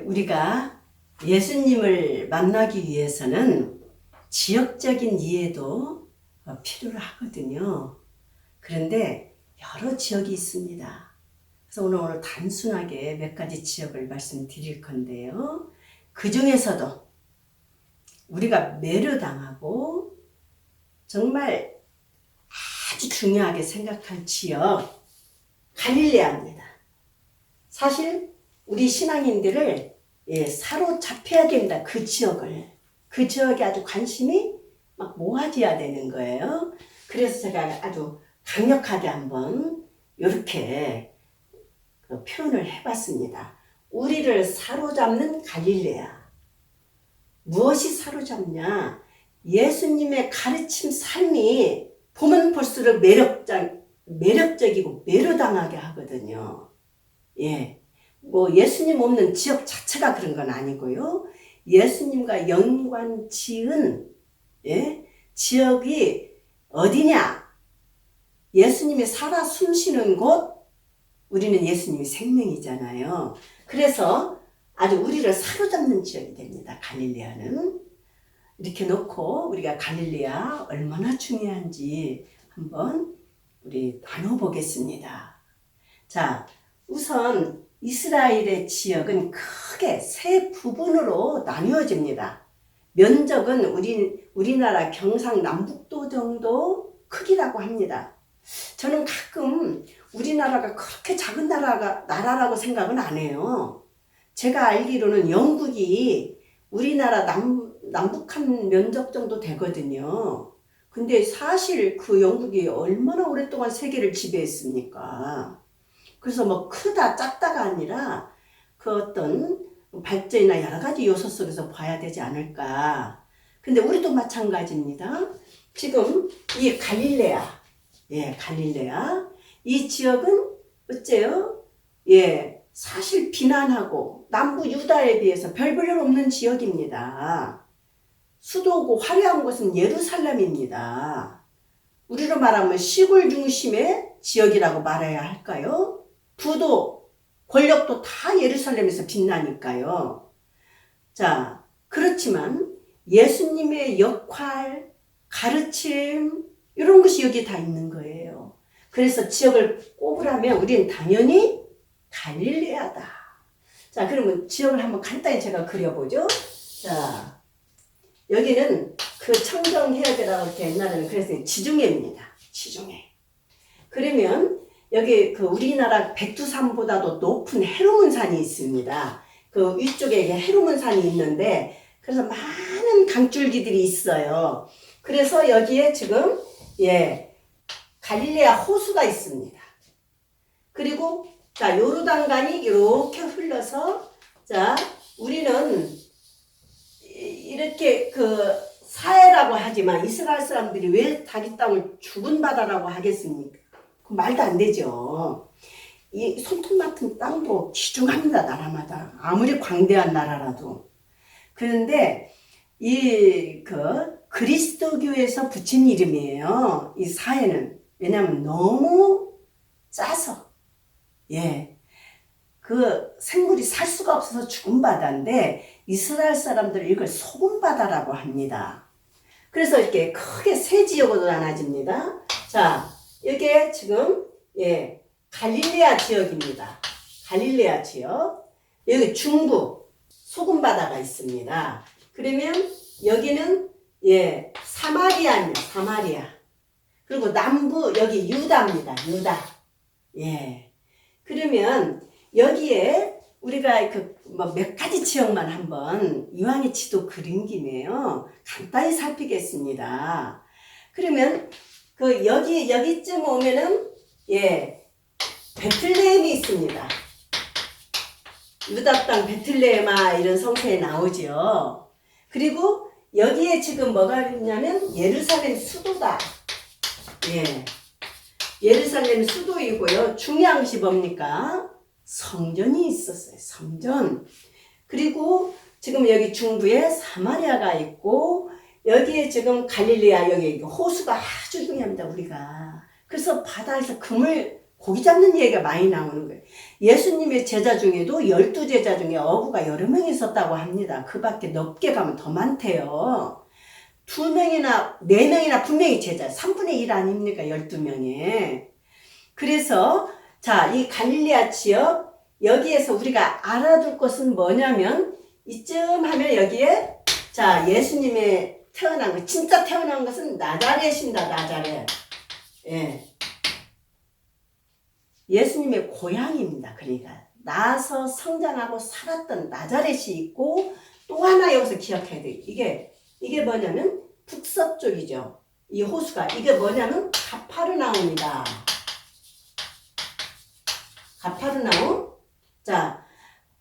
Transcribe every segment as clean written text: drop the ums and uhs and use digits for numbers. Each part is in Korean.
우리가 예수님을 만나기 위해서는 지역적인 이해도 필요로 하거든요. 그런데 여러 지역이 있습니다. 그래서 오늘 단순하게 몇 가지 지역을 말씀드릴 건데요. 그 중에서도 우리가 매료당하고 정말 아주 중요하게 생각할 지역, 갈릴레아입니다. 사실 우리 신앙인들을 사로잡혀야 된다. 그 지역에 아주 관심이 막 모아져야 되는 거예요. 그래서 제가 아주 강력하게 한번 이렇게 표현을 해봤습니다. 우리를 사로잡는 갈릴레아. 무엇이 사로잡냐? 예수님의 가르침 삶이 보면 볼수록 매력적이고 매료당하게 하거든요. 예수님 없는 지역 자체가 그런 건 아니고요. 예수님과 연관 지은 지역이 어디냐? 예수님이 살아 숨쉬는 곳, 우리는 예수님이 생명이잖아요. 그래서 아주 우리를 사로잡는 지역이 됩니다. 갈릴레아는. 이렇게 놓고 우리가 갈릴레아 얼마나 중요한지 한번 우리 나눠보겠습니다. 자, 우선 이스라엘의 지역은 크게 세 부분으로 나뉘어집니다. 면적은 우리나라 경상남북도 정도 크기라고 합니다. 저는 가끔 우리나라가 그렇게 작은 나라라고 생각은 안 해요. 제가 알기로는 영국이 우리나라 남북한 면적 정도 되거든요. 근데 사실 그 영국이 얼마나 오랫동안 세계를 지배했습니까? 그래서 뭐 크다 작다가 아니라 그 어떤 발전이나 여러 가지 요소 속에서 봐야 되지 않을까. 근데 우리도 마찬가지입니다. 지금 이 갈릴레아, 갈릴레아 이 지역은 어째요? 사실 비난하고 남부 유다에 비해서 별 볼 일 없는 지역입니다. 수도고 화려한 곳은 예루살렘입니다. 우리로 말하면 시골 중심의 지역이라고 말해야 할까요? 부도, 권력도 다 예루살렘에서 빛나니까요. 자, 그렇지만 예수님의 역할, 가르침 이런 것이 여기 다 있는 거예요. 그래서 지역을 꼽으라면 우리는 당연히 갈릴레아다. 자, 그러면 지역을 한번 간단히 제가 그려보죠. 자, 여기는 그 청정해역이라고 이렇게 옛날에는 그래서 지중해입니다. 지중해. 그러면 여기 그 우리나라 백두산보다도 높은 헤르몬산이 있습니다. 그 위쪽에 헤르몬산이 있는데 그래서 많은 강줄기들이 있어요. 그래서 여기에 지금 갈릴레아 호수가 있습니다. 그리고 자, 요르단강이 이렇게 흘러서 자, 우리는 이렇게 그 사해라고 하지만 이스라엘 사람들이 왜 자기 땅을 죽은 바다라고 하겠습니까? 그 말도 안 되죠. 이 손톱 같은 땅도 귀중합니다. 나라마다. 아무리 광대한 나라라도. 그런데 이 그리스도교에서 붙인 이름이에요. 이 사해는. 왜냐하면 너무 짜서 그 생물이 살 수가 없어서 죽은 바다인데 이스라엘 사람들은 이걸 소금 바다라고 합니다. 그래서 이렇게 크게 세 지역으로 나눠집니다. 자, 이게 지금 갈릴레아 지역입니다. 갈릴레아 지역. 여기 중부 소금 바다가 있습니다. 그러면 여기는 사마리아입니다. 사마리아. 그리고 남부 여기 유다입니다. 유다. 그러면 여기에 우리가 몇 가지 지역만 한번 이왕에 지도 그린 김에요. 간단히 살피겠습니다. 그러면 여기쯤 오면은 베틀레헴이 있습니다. 유다 땅 베틀레헴아 이런 성서에 나오죠. 그리고 여기에 지금 뭐가 있냐면 예루살렘 수도다. 예루살렘 수도이고요. 중요한 것이 뭡니까? 성전이 있었어요. 성전. 그리고 지금 여기 중부에 사마리아가 있고 여기에 지금 갈릴레아 여기 호수가 아주 중요합니다. 우리가. 그래서 바다에서 금을 고기 잡는 얘기가 많이 나오는 거예요. 예수님의 제자 중에도 12제자 중에 어부가 여러 명 있었다고 합니다. 그 밖에 넓게 가면 더 많대요. 2명이나 4명이나 분명히 제자, 3분의 1 아닙니까? 12명에. 그래서 자, 이 갈릴리아 지역, 여기에서 우리가 알아둘 것은 뭐냐면 이쯤 하면 여기에 자, 예수님의 태어난 것, 진짜 태어난 것은 나자렛입니다. 나자렛. 예. 예수님의 고향입니다. 그러니까 나서 성장하고 살았던 나자렛이 있고, 또 하나 여기서 기억해야 돼요. 이게 뭐냐면 북서쪽이죠. 이 호수가 이게 뭐냐면 가파르나움이다. 가파르나움. 자,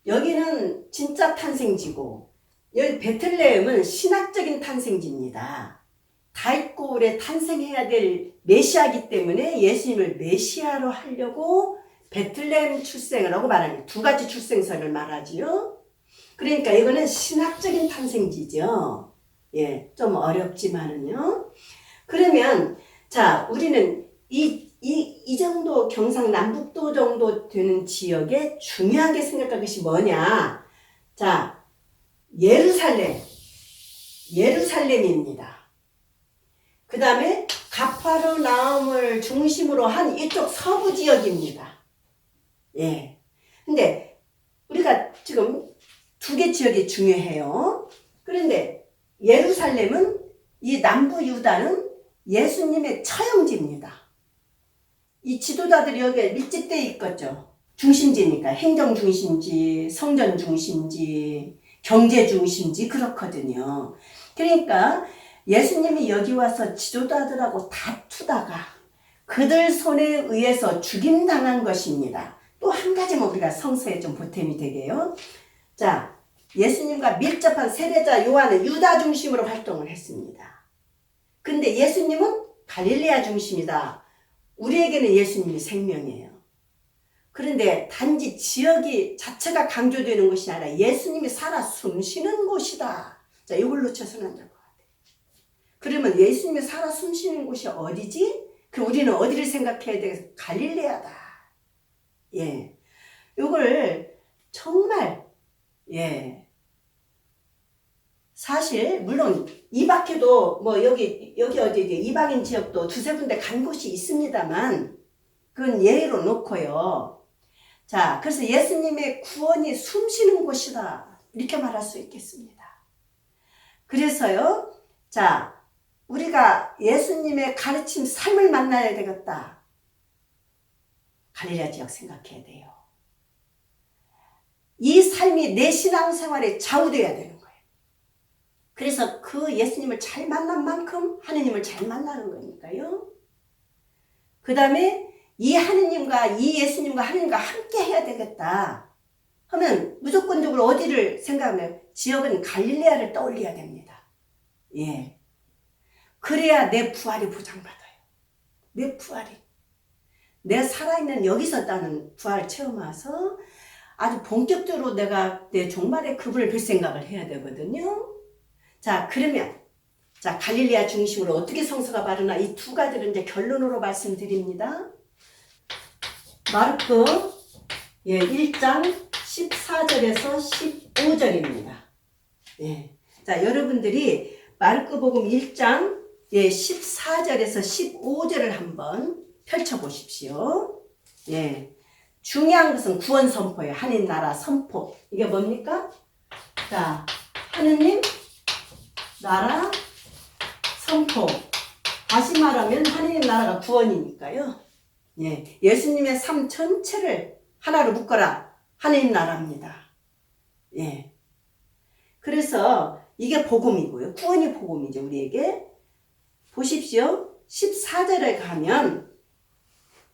여기는 진짜 탄생지고, 여기 베틀레헴은 신학적인 탄생지입니다. 다윗고 울에 탄생해야 될 메시아이기 때문에 예수님을 메시아로 하려고 베틀레헴 출생을 하고 말하는 두 가지 출생설을 말하지요. 그러니까 이거는 신학적인 탄생지죠. 예, 좀 어렵지만은요. 그러면 자, 우리는 이 정도 경상남북도 정도 되는 지역에 중요하게 생각할 것이 뭐냐? 자, 예루살렘입니다. 그 다음에 가파르나움을 중심으로 한 이쪽 서부 지역입니다. 예. 근데 우리가 지금 2개 지역이 중요해요. 그런데 예루살렘은 이 남부 유다는 예수님의 처형지입니다. 이 지도자들이 여기에 밀집되어 있겠죠. 중심지니까 행정 중심지, 성전 중심지, 경제 중심지 그렇거든요. 그러니까 예수님이 여기 와서 지도자들하고 다투다가 그들 손에 의해서 죽임당한 것입니다. 또 한 가지만 우리가 성서에 좀 보탬이 되게요. 자, 예수님과 밀접한 세례자 요한은 유다 중심으로 활동을 했습니다. 근데 예수님은 갈릴리아 중심이다. 우리에게는 예수님이 생명이에요. 그런데 단지 지역이 자체가 강조되는 것이 아니라 예수님이 살아 숨쉬는 곳이다. 자, 이걸 놓쳐서는 안 될 것 같아요. 그러면 예수님이 살아 숨쉬는 곳이 어디지? 그 우리는 어디를 생각해야 되겠어? 갈릴레아다. 예, 이걸 정말 예, 사실 물론 이 밖에도 뭐 여기 어디 이방인 지역도 2-3군데 간 곳이 있습니다만 그건 예외로 놓고요. 자, 그래서 예수님의 구원이 숨쉬는 곳이다. 이렇게 말할 수 있겠습니다. 그래서요, 자, 우리가 예수님의 가르침 삶을 만나야 되겠다. 갈릴리아 지역 생각해야 돼요. 이 삶이 내 신앙생활에 좌우되어야 되는 거예요. 그래서 그 예수님을 잘 만난 만큼 하느님을 잘 만나는 거니까요. 그 다음에 이 하느님과 이 예수님과 하느님과 함께 해야 되겠다 하면 무조건적으로 어디를 생각하면 지역은 갈릴레아를 떠올려야 됩니다. 예. 그래야 내 부활이 보장받아요. 내 부활이. 내 살아있는 여기서 나는 부활을 체험해서 아주 본격적으로 내가 내 종말의 그분을 뵐 생각을 해야 되거든요. 자, 그러면 자, 갈릴리아 중심으로 어떻게 성서가 바르나 이 2가지를 이제 결론으로 말씀드립니다. 마르크 1장 14절에서 15절입니다. 예. 자, 여러분들이 마르크복음 1장 14절에서 15절을 한번 펼쳐보십시오. 예. 중요한 것은 구원 선포예요. 하나님 나라 선포. 이게 뭡니까? 자, 하느님 나라 선포. 다시 말하면 하느님 나라가 구원이니까요. 예. 예수님의 삶 전체를 하나로 묶어라. 하느님 나라입니다. 예. 그래서 이게 복음이고요. 구원이 복음이죠. 우리에게. 보십시오. 14절에 가면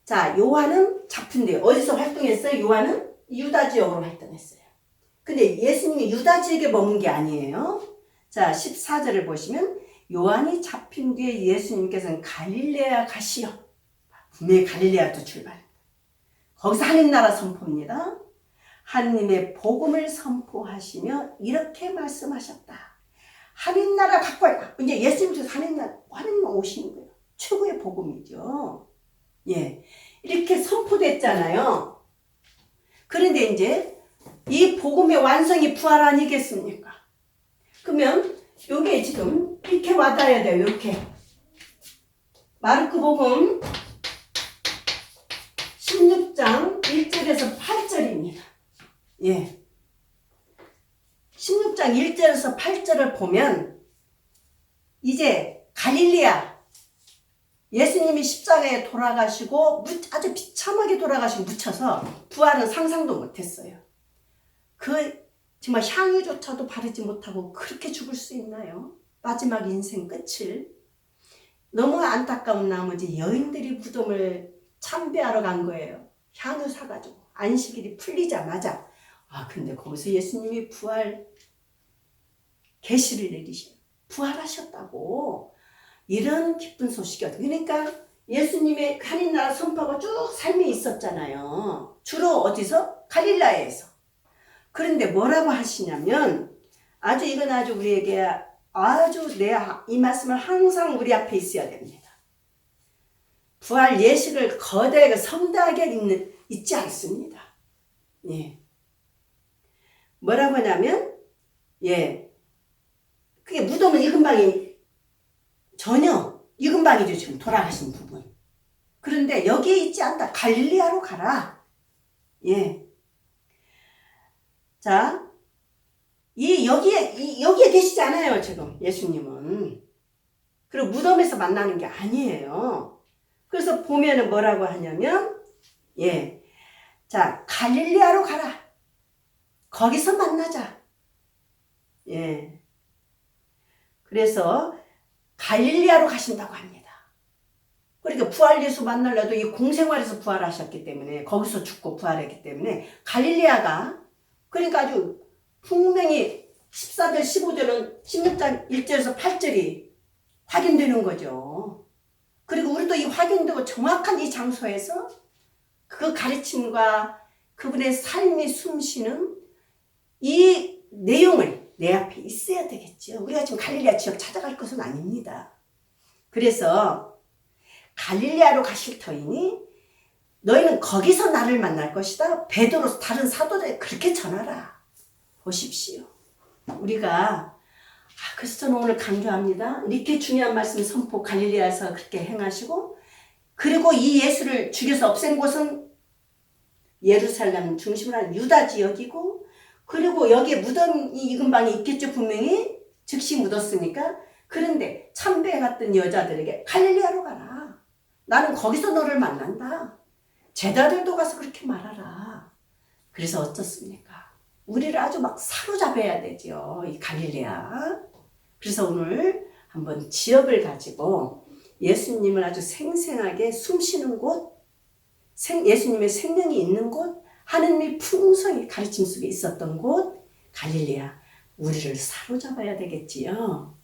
자, 요한은 잡힌대요. 어디서 활동했어요? 요한은 유다 지역으로 활동했어요. 근데 예수님이 유다 지역에 머문 게 아니에요. 자, 14절을 보시면 요한이 잡힌 뒤에 예수님께서는 갈릴레아 가시어. 분명히 갈릴레아부터 출발합니다. 거기서 하느님 나라 선포입니다. 하느님의 복음을 선포하시며 이렇게 말씀하셨다. 하느님 나라 갖고 와라. 이제 예수님께서 하느님 나라, 하느님 오시는 거예요. 최고의 복음이죠. 예, 이렇게 선포됐잖아요. 그런데 이제 이 복음의 완성이 부활 아니겠습니까? 그러면 요게 지금 이렇게 와닿아야 돼요. 이렇게. 마르크 복음 16장 1절에서 8절입니다. 예. 16장 1절에서 8절을 보면 이제 갈릴리아 예수님이 십자가에 돌아가시고 아주 비참하게 돌아가시고 묻혀서 부활은 상상도 못했어요. 그 정말 향유조차도 바르지 못하고 그렇게 죽을 수 있나요? 마지막 인생 끝을. 너무 안타까운 나머지 여인들이 무덤을 참배하러 간 거예요. 향유 사가지고 안식일이 풀리자마자. 근데 거기서 예수님이 부활 계시를 내리셔. 부활하셨다고. 이런 기쁜 소식이었다. 그러니까 예수님의 하늘나라 선포가 쭉 삶이 있었잖아요. 주로 어디서? 갈릴라에서. 그런데 뭐라고 하시냐면 이건 아주 우리에게 이 말씀을 항상 우리 앞에 있어야 됩니다. 부활 예식을 거대하게 성대하게 있지 않습니다. 예. 뭐라고 하냐면 그게 무덤은 이근방이 전혀 이근방이죠. 지금 돌아가신 부분. 그런데 여기에 있지 않다. 갈릴리아로 가라. 예. 자, 여기에 계시지 않아요. 지금 예수님은. 그리고 무덤에서 만나는 게 아니에요. 그래서 보면은 뭐라고 하냐면 자, 갈릴리아로 가라. 거기서 만나자. 예. 그래서 갈릴리아로 가신다고 합니다. 그러니까 부활 예수 만나려도 이 공생활에서 부활하셨기 때문에 거기서 죽고 부활했기 때문에 갈릴리아가 그러니까 아주 분명히 14절 15절은 16장 1절에서 8절이 확인되는 거죠. 그리고 우리도 이 확인되고 정확한 이 장소에서 그 가르침과 그분의 삶이 숨쉬는 이 내용을 내 앞에 있어야 되겠죠. 우리가 지금 갈릴리아 지역 찾아갈 것은 아닙니다. 그래서 갈릴리아로 가실 터이니 너희는 거기서 나를 만날 것이다. 베드로 다른 사도들에 그렇게 전하라. 보십시오. 우리가 그래서 저는 오늘 강조합니다. 이렇게 중요한 말씀 선포 갈릴리아에서 그렇게 행하시고 그리고 이 예수를 죽여서 없앤 곳은 예루살렘 중심으로 한 유다 지역이고 그리고 여기에 무덤이 이근방이 있겠죠. 분명히 즉시 묻었으니까. 그런데 참배해 갔던 여자들에게 갈릴리아로 가라. 나는 거기서 너를 만난다. 제자들도 가서 그렇게 말하라. 그래서 어떻습니까? 우리를 아주 막 사로잡아야 되죠. 이 갈릴리아. 그래서 오늘 한번 지역을 가지고 예수님을 아주 생생하게 숨쉬는 곳, 예수님의 생명이 있는 곳, 하느님의 풍성히 가르침 속에 있었던 곳, 갈릴리아. 우리를 사로잡아야 되겠지요.